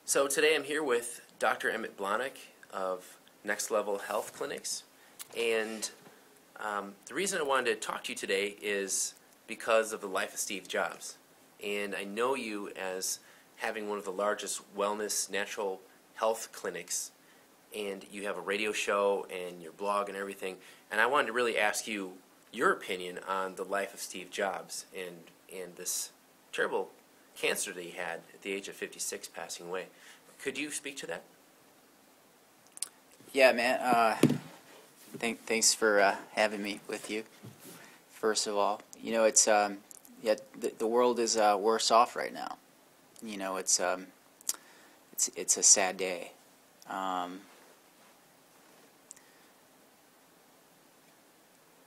So today I'm here with Dr. Emmett Blahnik of Next Level Health Clinics, and the reason I wanted to talk to you today is because of the life of Steve Jobs. And I know you as having one of the largest wellness natural health clinics, and you have a radio show and your blog and everything, and I wanted to really ask you your opinion on the life of Steve Jobs and this terrible cancer that he had at the age of 56, passing away. Could you speak to that? Yeah, man. Thanks for having me with you. First of all, it's the world is worse off right now. It's a sad day.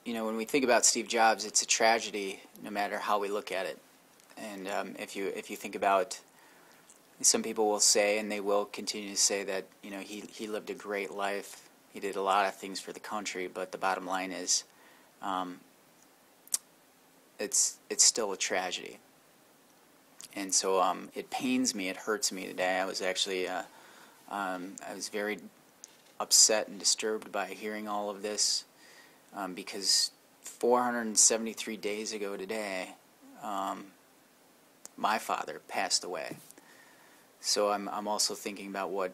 When we think about Steve Jobs, it's a tragedy, no matter how we look at it. And if you think about, some people will say, and they will continue to say that he lived a great life. He did a lot of things for the country, but the bottom line is, it's still a tragedy. And so it pains me, it hurts me today. I was actually I was very upset and disturbed by hearing all of this, because 473 days ago today, my father passed away. So I'm also thinking about what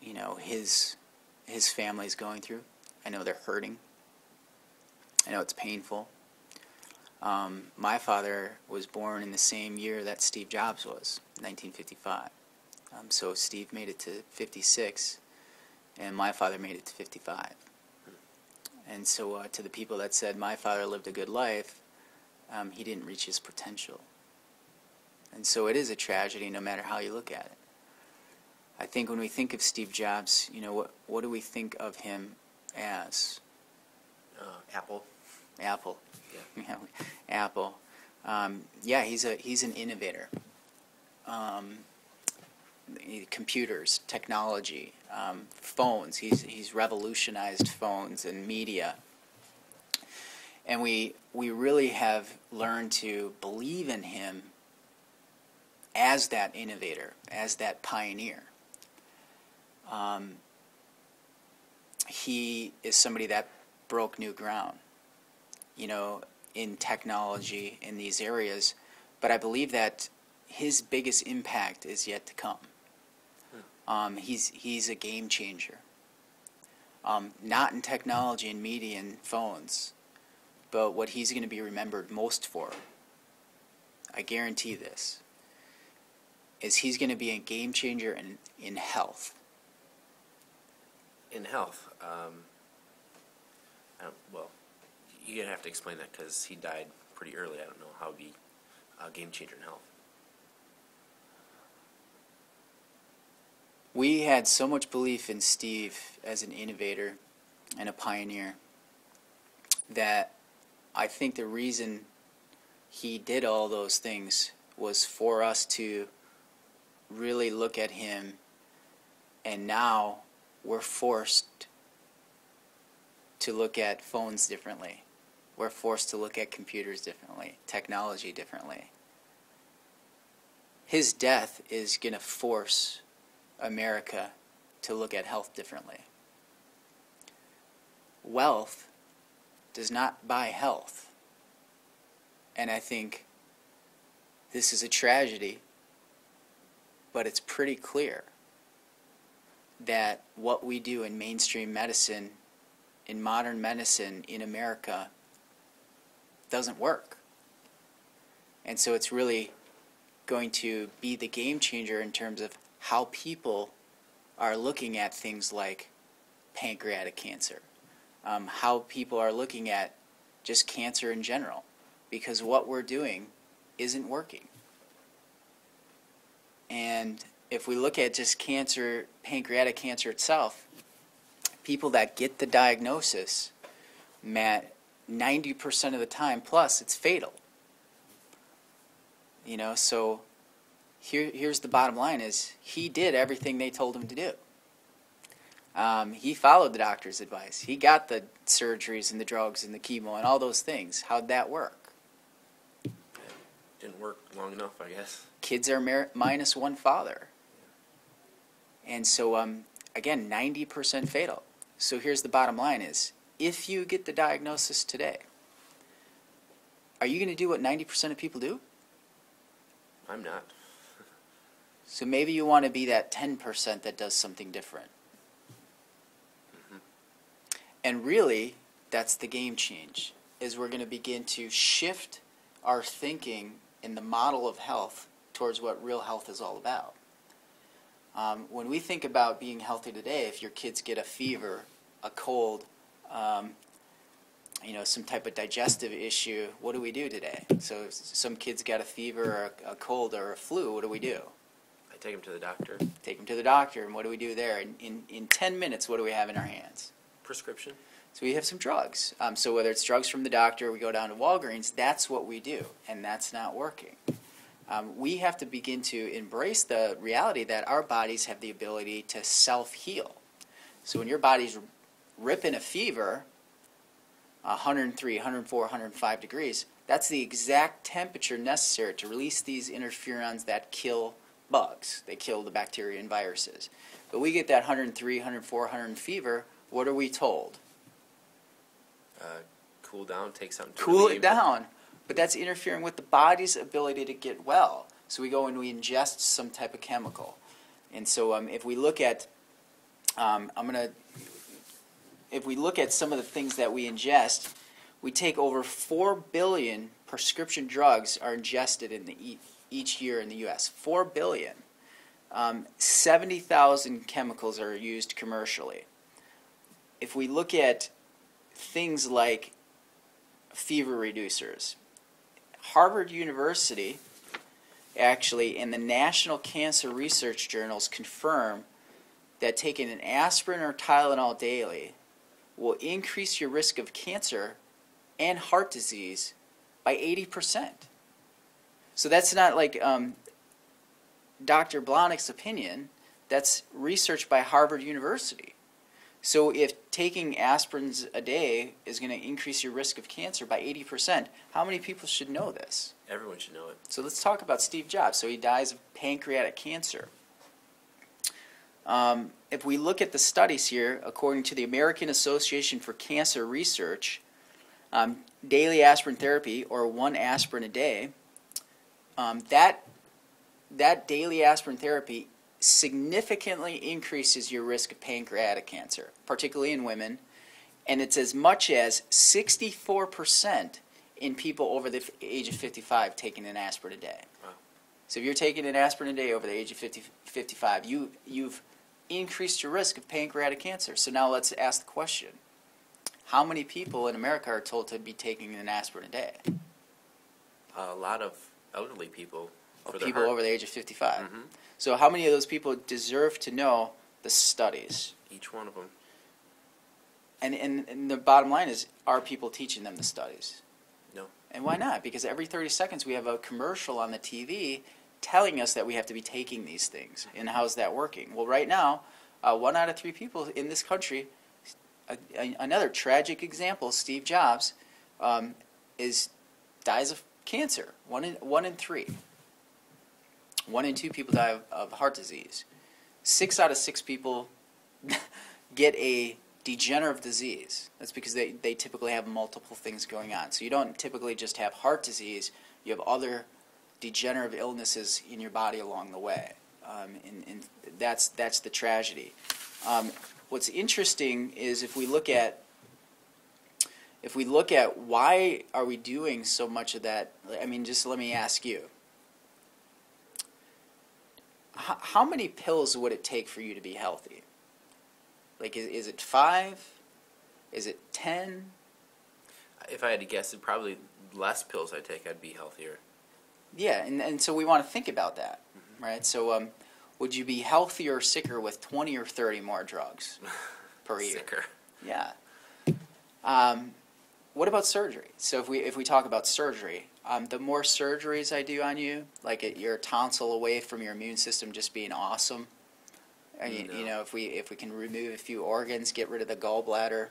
his family's going through. I know they're hurting. I know it's painful. My father was born in the same year that Steve Jobs was, 1955. So Steve made it to 56, and my father made it to 55. And so to the people that said my father lived a good life, he didn't reach his potential. And so it is a tragedy, no matter how you look at it. I think when we think of Steve Jobs, what do we think of him as? Apple. Apple. Yeah. Apple. He's an innovator. Computers, technology, phones. He's revolutionized phones and media. And we really have learned to believe in him as that innovator, as that pioneer. He is somebody that broke new ground, in technology, in these areas. But I believe that his biggest impact is yet to come. He's a game changer. Not in technology and media and phones, but what he's going to be remembered most for, I guarantee this, is he's going to be a game changer in health. In health, well, you're going to have to explain that because he died pretty early. I don't know how he'd be a game changer in health. We had so much belief in Steve as an innovator and a pioneer that I think the reason he did all those things was for us to really look at him, and now we're forced to look at phones differently. We're forced to look at computers differently, technology differently. His death is going to force America to look at health differently. Wealth does not buy health. And I think this is a tragedy, but it's pretty clear that what we do in mainstream medicine, in modern medicine in America, doesn't work. And so it's really going to be the game changer in terms of how people are looking at things like pancreatic cancer, how people are looking at just cancer in general, because what we're doing isn't working. And if we look at just cancer, pancreatic cancer itself, people that get the diagnosis, 90% of the time, plus it's fatal. So here's the bottom line is he did everything they told him to do. He followed the doctor's advice. He got the surgeries and the drugs and the chemo and all those things. How'd that work? Didn't work long enough, I guess. Kids are minus one father. And so, again, 90% fatal. So here's the bottom line is, if you get the diagnosis today, are you going to do what 90% of people do? I'm not. So maybe you want to be that 10% that does something different. Mm-hmm. And really, that's the game change, is we're going to begin to shift our thinking in the model of health towards what real health is all about. When we think about being healthy today, if your kids get a fever, a cold, some type of digestive issue, what do we do today? So some kids got a fever or a cold or a flu, what do we do? I take them to the doctor. Take them to the doctor, and what do we do there? In 10 minutes, what do we have in our hands? Prescription. So we have some drugs. So whether it's drugs from the doctor, we go down to Walgreens, that's what we do, and that's not working. We have to begin to embrace the reality that our bodies have the ability to self-heal. So when your body's ripping a fever, 103, 104, 105 degrees, that's the exact temperature necessary to release these interferons that kill bugs. They kill the bacteria and viruses. But we get that 103, 104, 100 fever, what are we told? Cool down, take something to Cool relieve it down. But that's interfering with the body's ability to get well. So we go and we ingest some type of chemical. And so if we look at, if we look at some of the things that we ingest, we take over 4 billion prescription drugs are ingested in each year in the U.S. 4 billion. 70,000 chemicals are used commercially. If we look at things like fever reducers, Harvard University actually and the National Cancer Research Journals confirm that taking an aspirin or Tylenol daily will increase your risk of cancer and heart disease by 80%. So that's not like Dr. Blahnik's opinion. That's research by Harvard University. So if taking aspirins a day is going to increase your risk of cancer by 80%, how many people should know this? Everyone should know it. So let's talk about Steve Jobs. So he dies of pancreatic cancer. If we look at the studies here, according to the American Association for Cancer Research, daily aspirin therapy, or 1 aspirin a day, that daily aspirin therapy significantly increases your risk of pancreatic cancer, particularly in women, and it's as much as 64% in people over the age of 55 taking an aspirin a day. Wow. So if you're taking an aspirin a day over the age of 55, you've increased your risk of pancreatic cancer. So now let's ask the question. How many people in America are told to be taking an aspirin a day? A lot of elderly people. People over the age of 55. Mm-hmm. So how many of those people deserve to know the studies? Each one of them. And the bottom line is, are people teaching them the studies? No. And why not? Because every 30 seconds we have a commercial on the TV telling us that we have to be taking these things. And how's that working? Well, right now, 1 out of 3 people in this country, another tragic example, Steve Jobs, dies of cancer. 1 in 3. 1 in 2 people die of heart disease. 6 out of 6 people get a degenerative disease. That's because they typically have multiple things going on. So you don't typically just have heart disease, you have other degenerative illnesses in your body along the way. And that's the tragedy. What's interesting is if we look at why are we doing so much of that, I mean, just let me ask you. How many pills would it take for you to be healthy? Like, is it 5? Is it 10? If I had to guess, it'd probably less pills I take, I'd be healthier. Yeah, and so we want to think about that, mm-hmm. right? So would you be healthier or sicker with 20 or 30 more drugs per year? Sicker. Yeah. What about surgery? So if we talk about surgery, the more surgeries I do on you, like your tonsil away from your immune system just being awesome, you know, if we can remove a few organs, get rid of the gallbladder,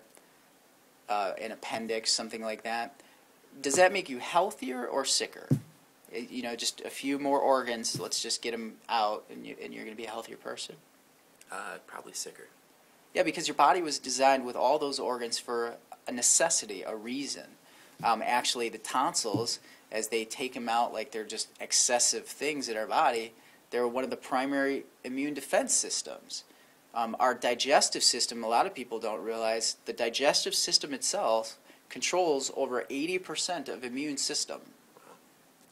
an appendix, something like that, does that make you healthier or sicker? You know, just a few more organs, let's just get them out, and you're going to be a healthier person? Probably sicker. Yeah, because your body was designed with all those organs for a necessity, a reason. Actually, the tonsils, as they take them out like they're just excessive things in our body, they're one of the primary immune defense systems. Our digestive system, a lot of people don't realize, the digestive system itself controls over 80% of immune system.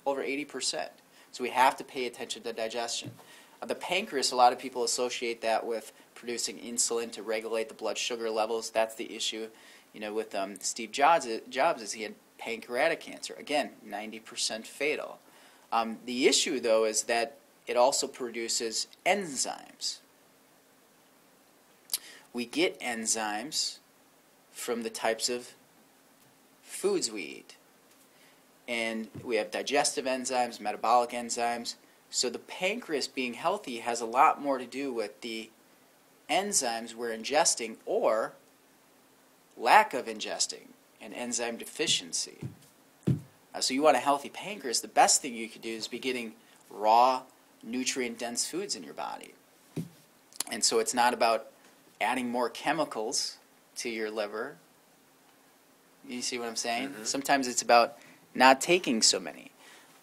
Over 80%. So we have to pay attention to digestion. The pancreas, a lot of people associate that with producing insulin to regulate the blood sugar levels. That's the issue, with Steve Jobs is he had pancreatic cancer. Again, 90% fatal. The issue, though, is that it also produces enzymes. We get enzymes from the types of foods we eat. And we have digestive enzymes, metabolic enzymes. So the pancreas being healthy has a lot more to do with the enzymes we're ingesting or lack of ingesting, an enzyme deficiency. So you want a healthy pancreas, the best thing you could do is be getting raw, nutrient-dense foods in your body. And so it's not about adding more chemicals to your liver. You see what I'm saying? Mm-hmm. Sometimes it's about not taking so many.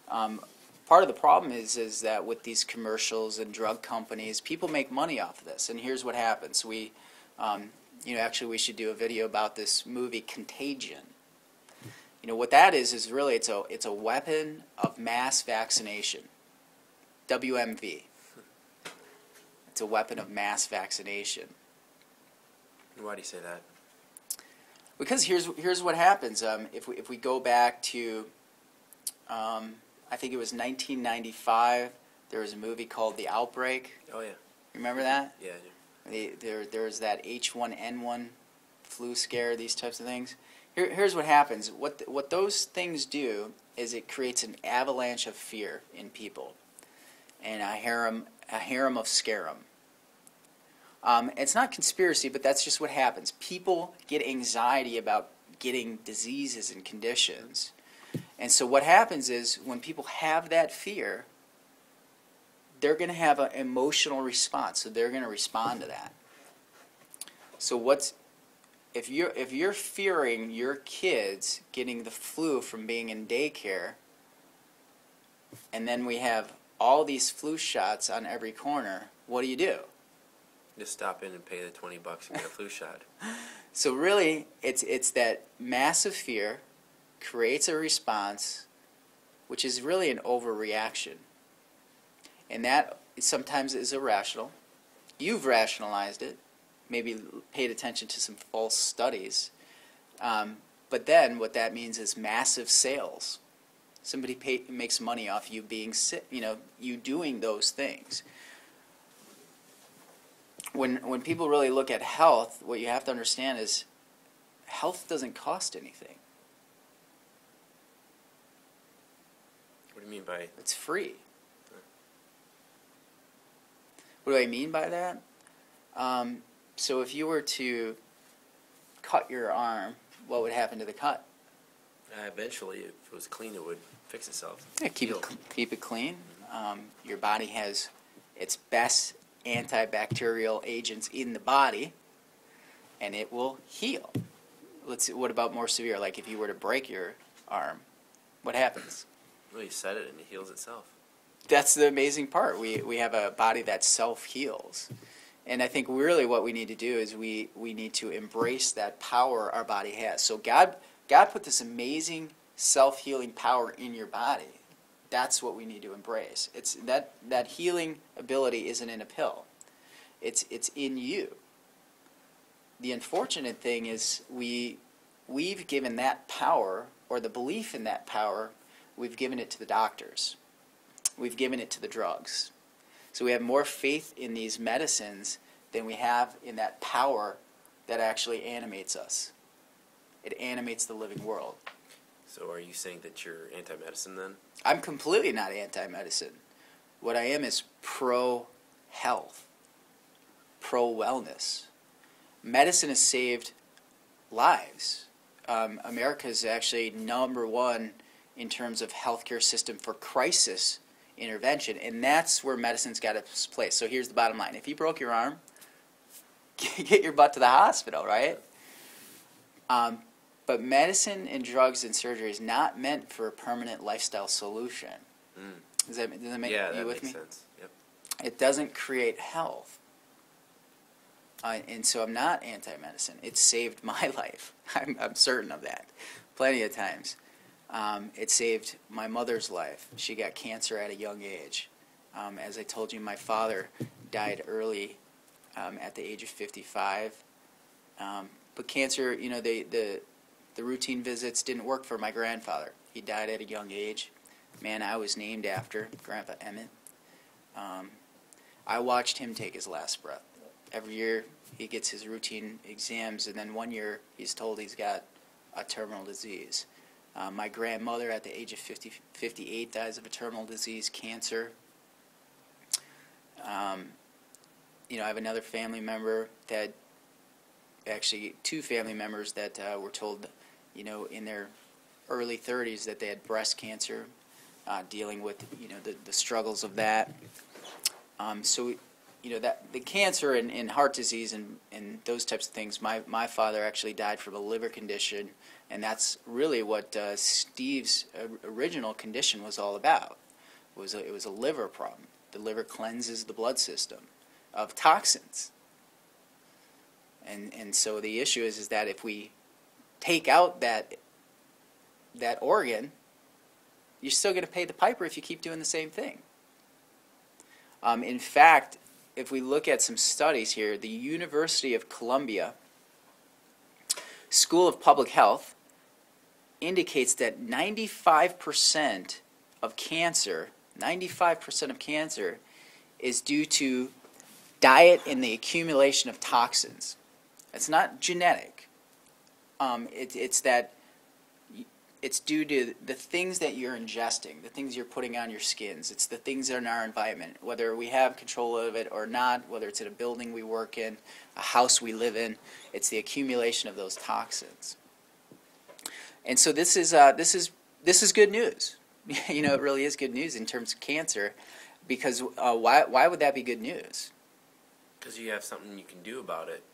Part of the problem is that with these commercials and drug companies, people make money off of this. And here's what happens. Actually we should do a video about this movie Contagion. What that is really it's a weapon of mass vaccination. WMV. It's a weapon of mass vaccination. Why do you say that? Because here's what happens. If we go back to, I think it was 1995, there was a movie called The Outbreak. Oh yeah. Remember that? Yeah. There was that H1N1 flu scare, these types of things. Here's what happens. What those things do is it creates an avalanche of fear in people, and a harem of scarum. It's not conspiracy, but that's just what happens. People get anxiety about getting diseases and conditions. And so what happens is when people have that fear, they're going to have an emotional response. So they're going to respond to that. So if you're fearing your kids getting the flu from being in daycare, and then we have all these flu shots on every corner, what do? Just stop in and pay the $20 and get a flu shot. So really, it's that massive fear creates a response, which is really an overreaction. And that sometimes is irrational. You've rationalized it, maybe paid attention to some false studies. But then what that means is massive sales. Somebody makes money off you being sick, you doing those things. When people really look at health, what you have to understand is health doesn't cost anything. What do you mean by? It's free. What do I mean by that? So if you were to cut your arm, what would happen to the cut? Eventually, if it was clean, it would fix itself. Yeah, keep it clean. Your body has its best antibacterial agents in the body, and it will heal. Let's see, what about more severe? Like if you were to break your arm, what happens? Well, you set it and it heals itself. That's the amazing part. We have a body that self-heals. And I think really what we need to do is we need to embrace that power our body has. So God put this amazing self-healing power in your body. That's what we need to embrace. It's that healing ability isn't in a pill. It's in you. The unfortunate thing is we've given that power, or the belief in that power, we've given it to the doctors. We've given it to the drugs. So we have more faith in these medicines than we have in that power that actually animates us. It animates the living world. So are you saying that you're anti-medicine then? I'm completely not anti-medicine. What I am is pro-health, pro-wellness. Medicine has saved lives. America is actually number one in terms of healthcare system for crisis intervention, and that's where medicine's got its place. So here's the bottom line. If you broke your arm, get your butt to the hospital, right? But medicine and drugs and surgery is not meant for a permanent lifestyle solution. Does that make you with me? Yeah, that makes sense. Yep. It doesn't create health. And so I'm not anti-medicine. It saved my life. I'm certain of that. Plenty of times. It saved my mother's life. She got cancer at a young age. As I told you, my father died early at the age of 55. But cancer, the routine visits didn't work for my grandfather. He died at a young age. Man, I was named after Grandpa Emmett. I watched him take his last breath. Every year he gets his routine exams, and then one year he's told he's got a terminal disease. My grandmother at the age of 58 dies of a terminal disease, cancer. I have another family member that, actually two family members that were told, in their early 30s that they had breast cancer, dealing with, the struggles of that. That the cancer and heart disease and those types of things, my father actually died from a liver condition, and that's really what Steve's original condition was all about. It was a liver problem. The liver cleanses the blood system of toxins. And so the issue is that if we take out that organ, you're still going to pay the piper if you keep doing the same thing. In fact, if we look at some studies here, the University of Columbia School of Public Health indicates that 95% of cancer is due to diet and the accumulation of toxins. It's not genetic. It's due to the things that you're ingesting, the things you're putting on your skins. It's the things that are in our environment, whether we have control of it or not, whether it's in a building we work in, a house we live in. It's the accumulation of those toxins. And so this is good news. It really is good news in terms of cancer, because why would that be good news? Because you have something you can do about it.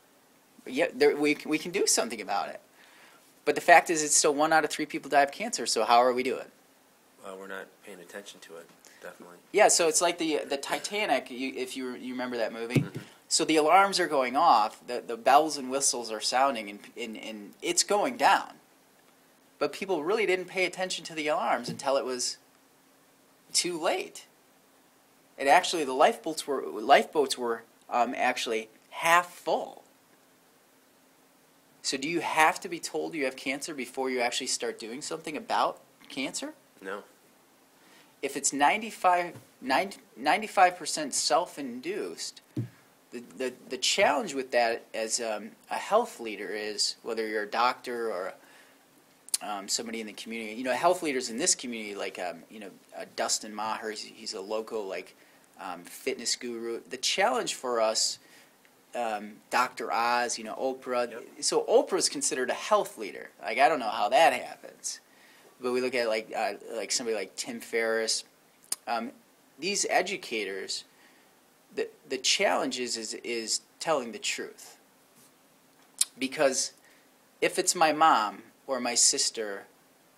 Yeah, we can do something about it. But the fact is, it's still 1 out of 3 people die of cancer, so how are we doing? Well, we're not paying attention to it, definitely. Yeah, so it's like the Titanic, if you remember that movie. Mm-hmm. So the alarms are going off, the bells and whistles are sounding, and it's going down. But people really didn't pay attention to the alarms until it was too late. And actually, the lifeboats were actually half full. So do you have to be told you have cancer before you actually start doing something about cancer? No. If it's 95% self-induced, the challenge with that as a health leader is, whether you're a doctor or somebody in the community, health leaders in this community, like Dustin Maher, he's a local fitness guru. The challenge for us, Dr. Oz, Oprah. Yep. So Oprah is considered a health leader. I don't know how that happens, but we look at like somebody like Tim Ferriss. These educators, the challenge is telling the truth. Because if it's my mom or my sister,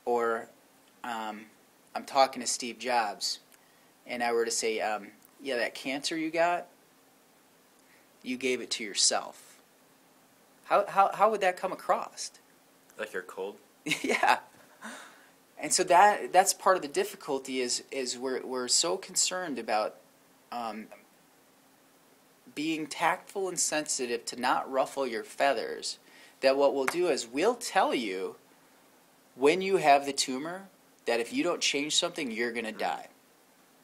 or I'm talking to Steve Jobs, and I were to say, yeah, that cancer you got, you gave it to yourself. How would that come across? Like you're cold? Yeah. And so that's part of the difficulty is we're so concerned about being tactful and sensitive to not ruffle your feathers, that what we'll do is we'll tell you when you have the tumor that if you don't change something, you're going to die.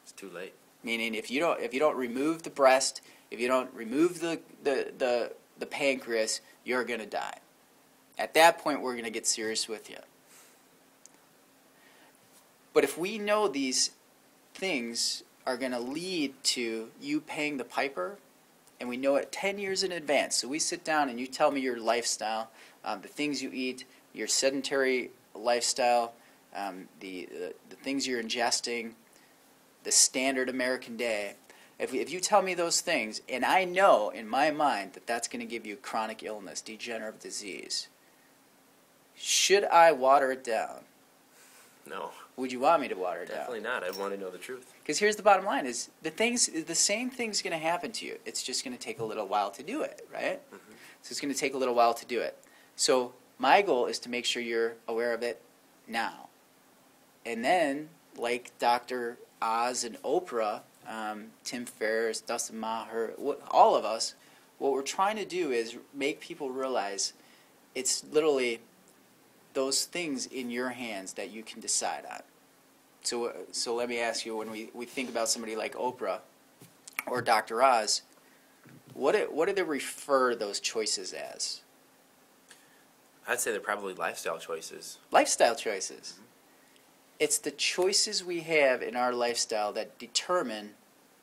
It's too late. Meaning if you don't remove the breast, if you don't remove the pancreas, you're going to die. At that point, we're going to get serious with you. But if we know these things are going to lead to you paying the piper, and we know it 10 years in advance, so we sit down and you tell me your lifestyle, the things you eat, your sedentary lifestyle, the things you're ingesting, the standard American day, If you tell me those things, and I know in my mind that that's going to give you chronic illness, degenerative disease, should I water it down? No. Would you want me to water it down? Definitely not. I want to know the truth. Because here's the bottom line: is the same thing's going to happen to you. It's just going to take a little while to do it, right? Mm-hmm. So it's going to take a little while to do it. So my goal is to make sure you're aware of it now, and then, like Dr. Oz and Oprah, Tim Ferriss, Dustin Maher, all of us, what we're trying to do is make people realize it's literally those things in your hands that you can decide on. So let me ask you, when we think about somebody like Oprah or Dr. Oz, what do they refer those choices as? I'd say they're probably lifestyle choices. Lifestyle choices. Mm-hmm. It's the choices we have in our lifestyle that determine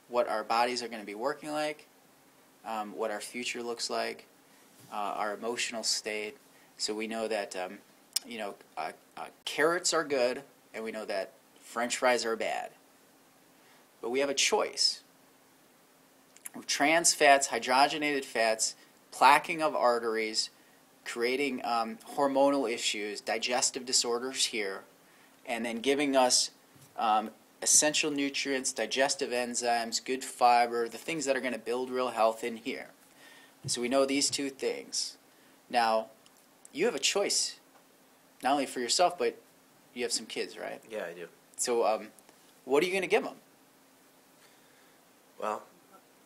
what our bodies are going to be working like, what our future looks like, our emotional state. So we know that carrots are good, and we know that French fries are bad. But we have a choice. Trans fats, hydrogenated fats, plaquing of arteries, creating hormonal issues, digestive disorders here, and then giving us essential nutrients, digestive enzymes, good fiber, the things that are going to build real health in here. So we know these two things. Now, you have a choice, not only for yourself, but you have some kids, right? Yeah, I do. So what are you going to give them? Well,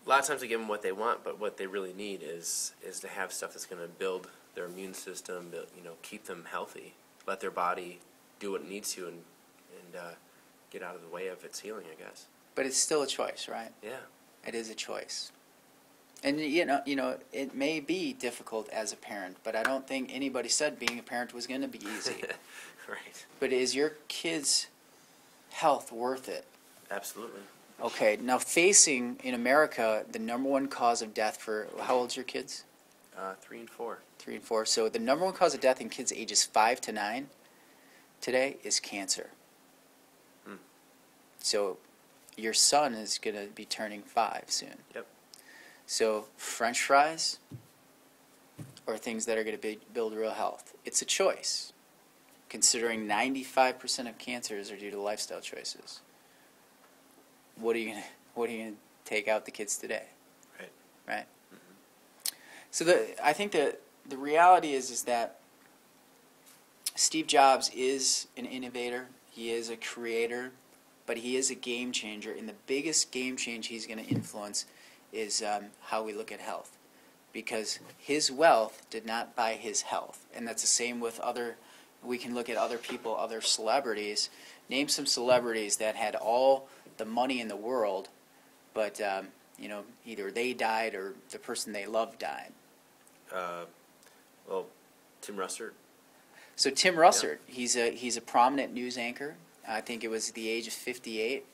a lot of times I give them what they want, but what they really need is to have stuff that's going to build their immune system, keep them healthy, let their body do what it needs to, and get out of the way of its healing, I guess. But it's still a choice, right? Yeah. It is a choice. And it may be difficult as a parent, but I don't think anybody said being a parent was going to be easy. Right. But is your kid's health worth it? Absolutely. Okay, now facing, in America, the number one cause of death for, how old's your kids? 3 and 4. 3 and 4. So the number one cause of death in kids ages 5 to 9 today is cancer. So your son is going to be turning 5 soon. Yep. So French fries or things that are going to build real health. It's a choice, considering 95% of cancers are due to lifestyle choices. What are you going to take out the kids today? Right. Mm-hmm. So I think that the reality is that Steve Jobs is an innovator. He is a creator, but he is a game changer. And the biggest game change he's going to influence is how we look at health, because his wealth did not buy his health. And that's the same with we can look at other people, other celebrities. Name some celebrities that had all the money in the world, but either they died or the person they loved died. Well, Tim Russert. So Tim Russert, yeah. He's a prominent news anchor. I think it was the age of 58.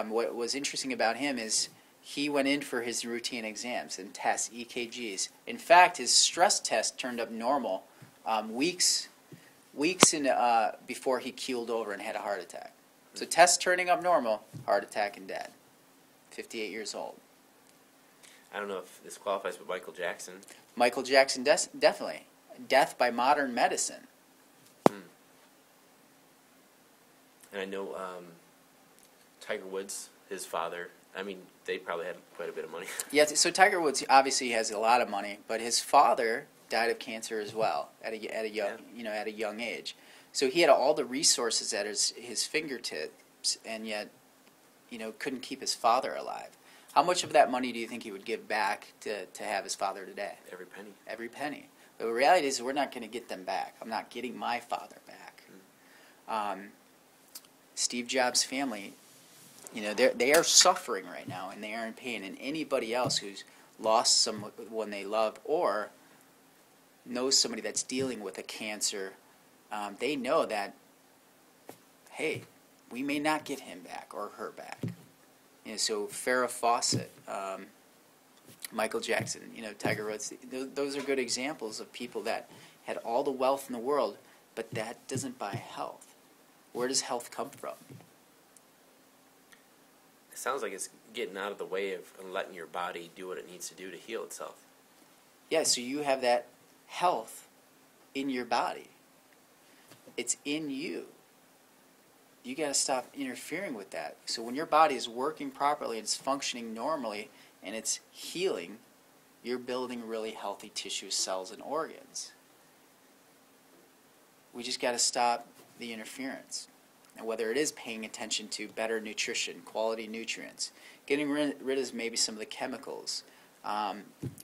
What was interesting about him is he went in for his routine exams and tests, EKGs. In fact, his stress test turned up normal weeks before he keeled over and had a heart attack. So tests turning up normal, heart attack and dead. 58 years old. I don't know if this qualifies, but Michael Jackson. Michael Jackson, definitely. Death by modern medicine. And I know Tiger Woods, his father, they probably had quite a bit of money. Yeah, so Tiger Woods obviously has a lot of money, but his father died of cancer as well at a young age. So he had all the resources at his fingertips, and yet, couldn't keep his father alive. How much of that money do you think he would give back to have his father today? Every penny. Every penny. But the reality is we're not going to get them back. I'm not getting my father back. Steve Jobs' family, they are suffering right now, and they are in pain. And anybody else who's lost someone they love or knows somebody that's dealing with a cancer, they know that, hey, we may not get him back or her back. So Farrah Fawcett, Michael Jackson, Tiger Woods, those are good examples of people that had all the wealth in the world, but that doesn't buy health. Where does health come from? It sounds like it's getting out of the way of and letting your body do what it needs to do to heal itself. Yeah, so you have that health in your body. It's in you. You got to stop interfering with that. So when your body is working properly, it's functioning normally, and it's healing, you're building really healthy tissue, cells, and organs. We just got to stop the interference. And whether it is paying attention to better nutrition, quality nutrients, getting rid of maybe some of the chemicals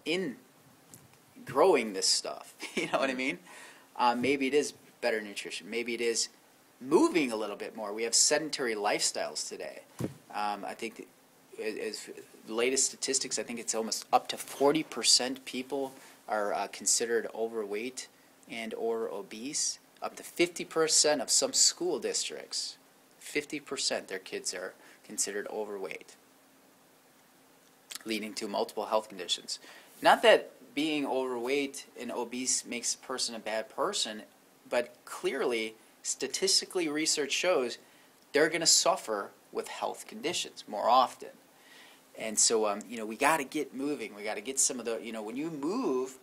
in growing this stuff, you know what I mean? Maybe it is better nutrition. Maybe it is moving a little bit more. We have sedentary lifestyles today. I think as the latest statistics, I think it's almost up to 40% people are considered overweight and or obese. Up to 50% of some school districts, 50% their kids are considered overweight, leading to multiple health conditions. Not that being overweight and obese makes a person a bad person, but clearly, statistically, research shows they're going to suffer with health conditions more often. And so, we got to get moving. We got to get some of the, when you move,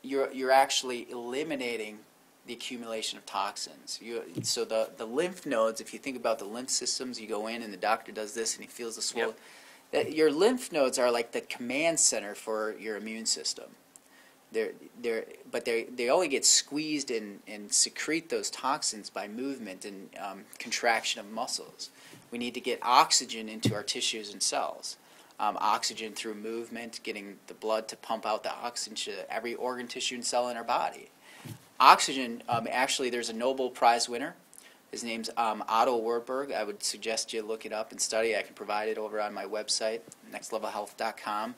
you're actually eliminating the accumulation of toxins. So the lymph nodes, if you think about the lymph systems, you go in and the doctor does this and he feels the swelling. Yep. Your lymph nodes are like the command center for your immune system. But they only get squeezed and secrete those toxins by movement and contraction of muscles. We need to get oxygen into our tissues and cells. Oxygen through movement, getting the blood to pump out the oxygen to every organ, tissue, and cell in our body. Oxygen, actually, there's a Nobel Prize winner. His name's Otto Warburg. I would suggest you look it up and study. I can provide it over on my website, nextlevelhealth.com.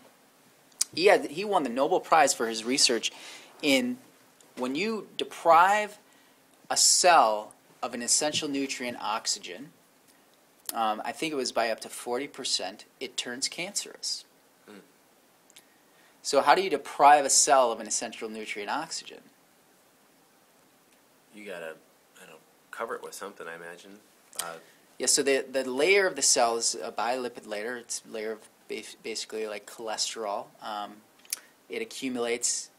He won the Nobel Prize for his research in when you deprive a cell of an essential nutrient, oxygen, I think it was by up to 40%, it turns cancerous. Mm. So how do you deprive a cell of an essential nutrient, oxygen? You got to, cover it with something, I imagine. So the layer of the cell is a bilipid layer. It's a layer of basically like cholesterol. It accumulates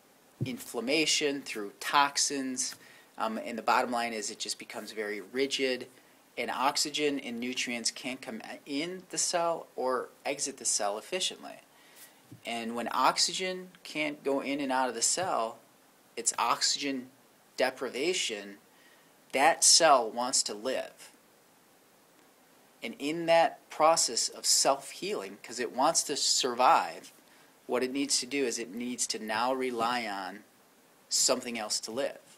inflammation through toxins, and the bottom line is it just becomes very rigid, and oxygen and nutrients can't come in the cell or exit the cell efficiently. And when oxygen can't go in and out of the cell, it's oxygen deprivation. That cell wants to live. And in that process of self-healing, because it wants to survive, what it needs to do is it needs to now rely on something else to live.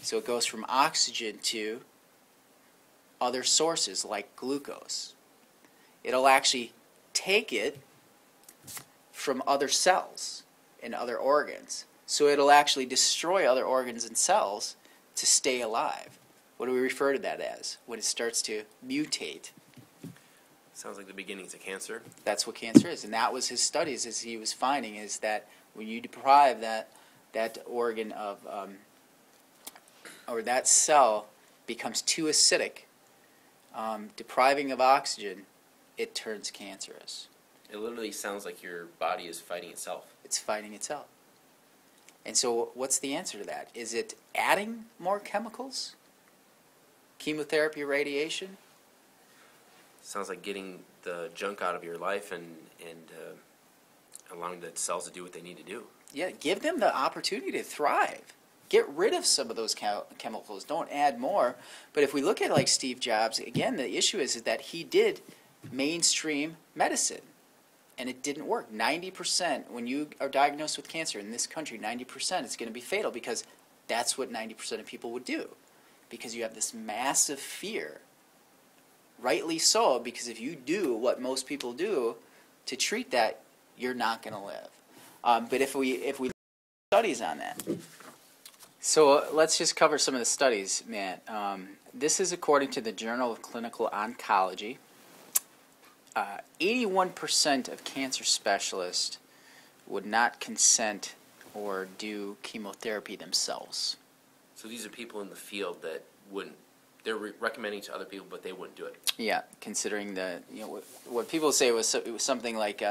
So it goes from oxygen to other sources like glucose. It'll actually take it from other cells and other organs. So it'll actually destroy other organs and cells to stay alive. What do we refer to that as? When it starts to mutate. Sounds like the beginnings of cancer. That's what cancer is. And that was his studies, as he was finding, is that when you deprive that organ of, or that cell becomes too acidic, depriving of oxygen, it turns cancerous. It literally sounds like your body is fighting itself. It's fighting itself. And so what's the answer to that? Is it adding more chemicals? Chemotherapy, radiation? Sounds like getting the junk out of your life and allowing the cells to do what they need to do. Yeah, give them the opportunity to thrive. Get rid of some of those chemicals. Don't add more. But if we look at like Steve Jobs, again, the issue is that he did mainstream medicine. And it didn't work. 90%, when you are diagnosed with cancer in this country, 90% is going to be fatal because that's what 90% of people would do. Because you have this massive fear. Rightly so, because if you do what most people do to treat that, you're not going to live. But if we look at studies on that. So let's just cover some of the studies, Matt. This is according to the Journal of Clinical Oncology. 81% of cancer specialists would not consent or do chemotherapy themselves. So these are people in the field that wouldn't they're recommending to other people, but they wouldn't do it. Yeah, considering what people say was it was something like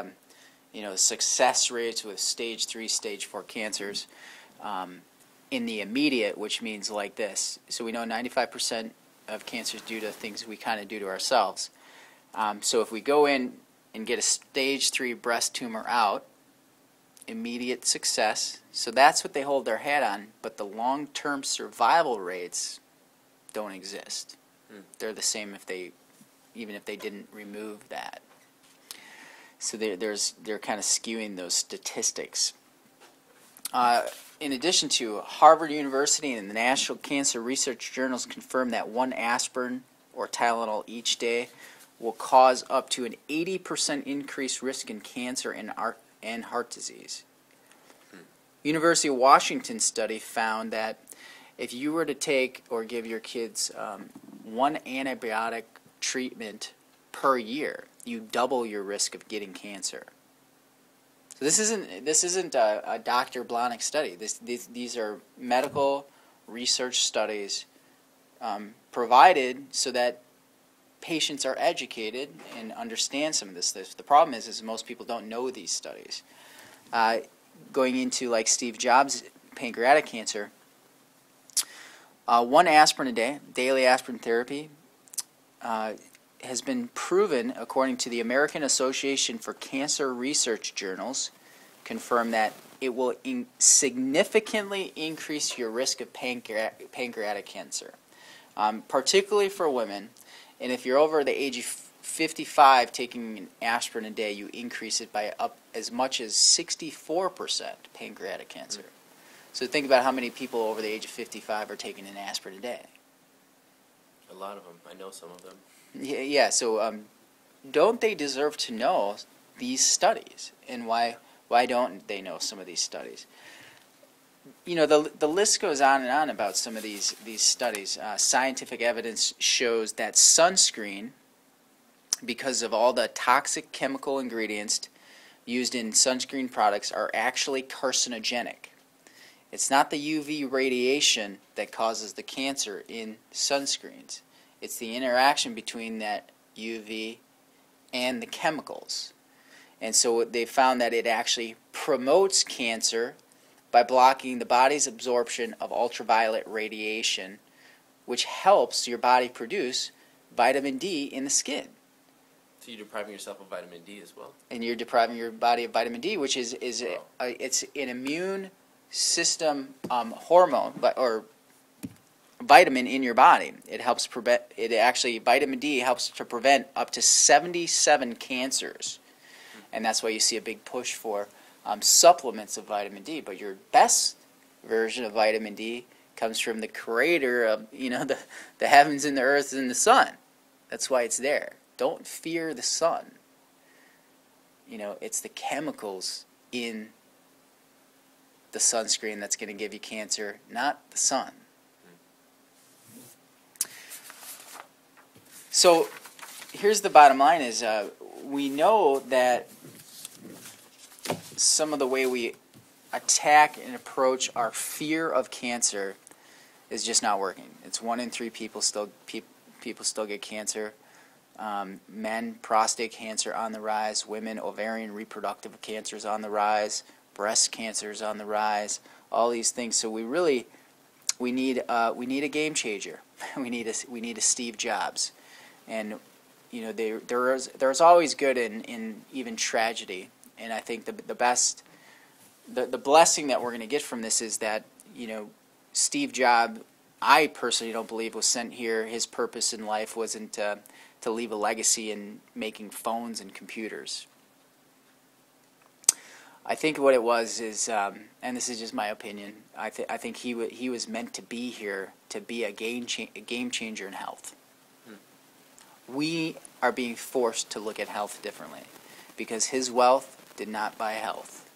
success rates with stage 3, stage 4 cancers in the immediate, which means like this. So we know 95% of cancer is due to things we kind of do to ourselves. So if we go in and get a stage 3 breast tumor out, immediate success. So that's what they hold their hat on, but the long-term survival rates don't exist. They're the same even if they didn't remove that. So they're kind of skewing those statistics. In addition to Harvard University and the National Cancer Research Journals confirm that 1 aspirin or Tylenol each day will cause up to an 80% increased risk in cancer and heart disease. University of Washington study found that if you were to take or give your kids 1 antibiotic treatment per year, you double your risk of getting cancer. So this isn't a Dr. Blahnik study. These are medical research studies provided so that patients are educated and understand some of this. The problem is most people don't know these studies. Going into like Steve Jobs' pancreatic cancer, 1 aspirin a day, daily aspirin therapy, has been proven, according to the American Association for Cancer Research Journals, confirm that it will significantly increase your risk of pancreatic cancer, particularly for women. And if you're over the age of 55 taking an aspirin a day, you increase it by up as much as 64% pancreatic cancer. So think about how many people over the age of 55 are taking an aspirin a day. A lot of them. I know some of them. Yeah. So don't they deserve to know these studies, and why don't they know some of these studies? The list goes on and on about some of these studies. Scientific evidence shows that sunscreen, because of all the toxic chemical ingredients used in sunscreen products, are actually carcinogenic. It's not the UV radiation that causes the cancer in sunscreens. It's the interaction between that UV and the chemicals. And so they found that it actually promotes cancer by blocking the body's absorption of ultraviolet radiation, which helps your body produce vitamin D in the skin. So you're depriving yourself of vitamin D as well? And you're depriving your body of vitamin D, which is it's an immune system hormone, or vitamin in your body. It helps prevent. Vitamin D helps to prevent up to 77 cancers, and that's why you see a big push for supplements of vitamin D. But your best version of vitamin D comes from the creator of the heavens and the earth and the sun. That's why it's there. Don't fear the sun. It's the chemicals in the sunscreen that's going to give you cancer, not the sun. So here's the bottom line is we know that some of the way we attack and approach our fear of cancer is just not working. It's 1 in 3 people still get cancer. Men, prostate cancer on the rise. Women, ovarian reproductive cancer is on the rise. Breast cancer is on the rise. All these things. So we need a game changer. we need a Steve Jobs, and there's always good in even tragedy. And I think the blessing that we're going to get from this is that Steve Jobs, I personally don't believe, was sent here. His purpose in life wasn't to leave a legacy in making phones and computers. I think what it was is, and this is just my opinion, I think he was meant to be here to be a game changer in health. We are being forced to look at health differently because his wealth did not buy health.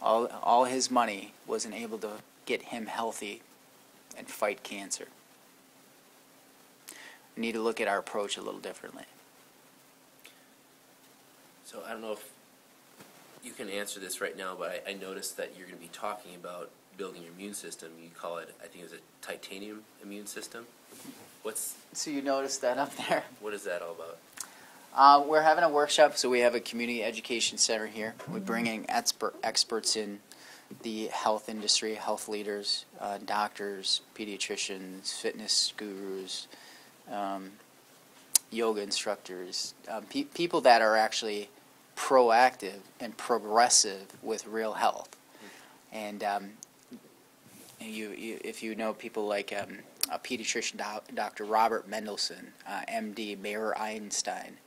All his money wasn't able to get him healthy and fight cancer. We need to look at our approach a little differently. So I don't know if you can answer this right now, but I noticed that you're going to be talking about building your immune system. You call it, I think it was a titanium immune system. So you noticed that up there? What is that all about? We're having a workshop, so we have a community education center here. We're bringing experts in the health industry, health leaders, doctors, pediatricians, fitness gurus, yoga instructors, people that are actually proactive and progressive with real health. And if you know people like a pediatrician, Dr. Robert Mendelsohn, MD, Mayor Einstein,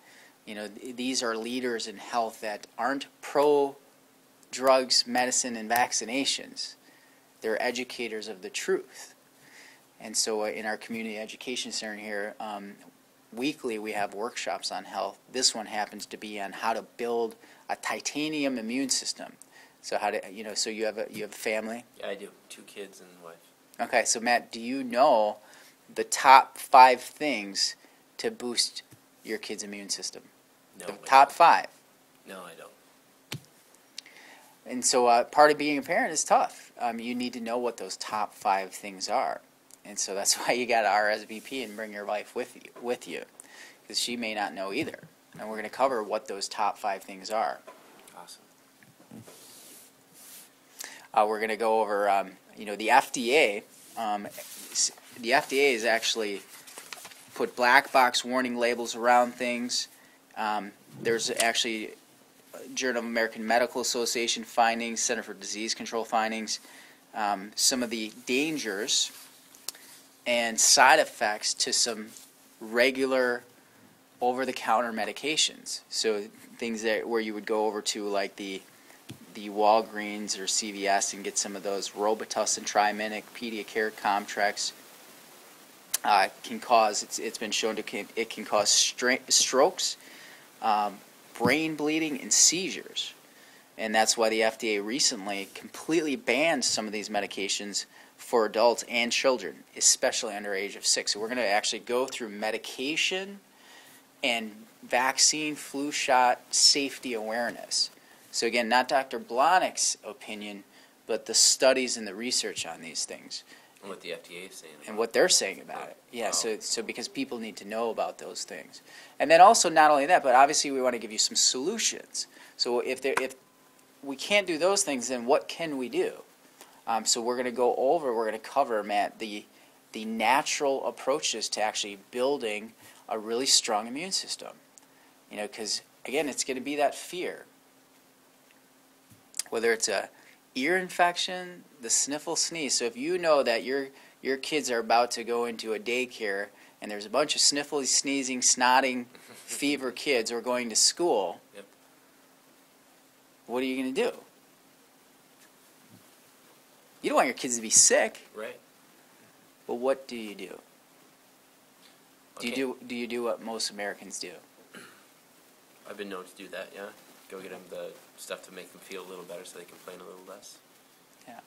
these are leaders in health that aren't pro drugs, medicine, and vaccinations. They're educators of the truth. And so in our community education center here, weekly we have workshops on health. This one happens to be on how to build a titanium immune system. So so you have a family? Yeah, I do. 2 kids and a wife. Okay, so Matt, do you know the top 5 things to boost your kid's immune system? No. The top 5. No, I don't. And so part of being a parent is tough. You need to know what those top 5 things are. And so that's why you got to RSVP and bring your wife with you, because she may not know either. And we're going to cover what those top 5 things are. Awesome. We're going to go over, the FDA. The FDA has actually put black box warning labels around things. There's actually Journal of American Medical Association findings, Center for Disease Control findings, some of the dangers and side effects to some regular over-the-counter medications. So things where you would go over to like the Walgreens or CVS and get some of those Robitussin, Triminic, Pediacare, Comtrex. Can cause, it's been shown it can cause strokes, brain bleeding, and seizures. And that's why the FDA recently completely banned some of these medications for adults and children, especially under age of 6. So we're going to actually go through medication and vaccine flu shot safety awareness. So again, not Dr. Blahnik's opinion, but the studies and the research on these things. And what the FDA is saying. And what they're saying about it. Yeah, Wow. so because people need to know about those things. And then also not only that, but obviously we want to give you some solutions. So if we can't do those things, then what can we do? So we're going to cover, Matt, the natural approaches to actually building a really strong immune system. Because, again, it's going to be that fear. Whether it's a ear infection, the sniffle, sneeze. So if you know that your kids are about to go into a daycare and there's a bunch of sniffly, sneezing, snotting, fever kids who are going to school, Yep. What are you going to do? You don't want your kids to be sick. Right. But what do you do? Okay. Do you do what most Americans do? I've been known to do that, yeah. Go get them the stuff to make them feel a little better so they complain a little less. Yeah.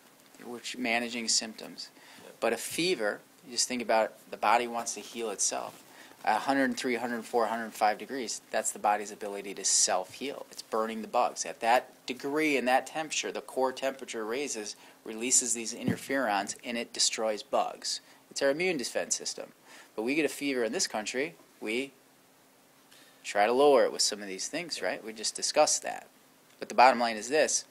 We're managing symptoms. Yep. But a fever, you just think about it, the body wants to heal itself. 103, 104, 105 degrees, that's the body's ability to self-heal. It's burning the bugs. At that degree and that temperature, the core temperature raises, releases these interferons, and it destroys bugs. It's our immune defense system. But we get a fever in this country, we try to lower it with some of these things, right? We just discussed that. But the bottom line is this.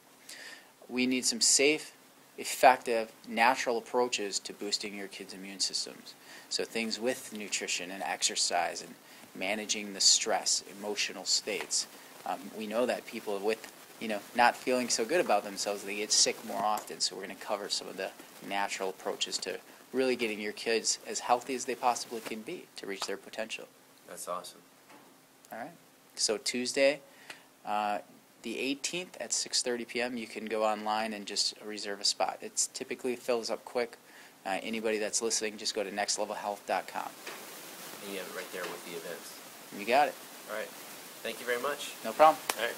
We need some safe, effective, natural approaches to boosting your kids' immune systems. So things with nutrition and exercise and managing the stress, emotional states. We know that people with, not feeling so good about themselves, they get sick more often. So we're going to cover some of the natural approaches to really getting your kids as healthy as they possibly can be to reach their potential. That's awesome. All right. So Tuesday, the 18th at 6:30 p.m., you can go online and just reserve a spot. It typically fills up quick. Anybody that's listening, just go to nextlevelhealth.com. And you have it right there with the events. You got it. All right. Thank you very much. No problem. All right.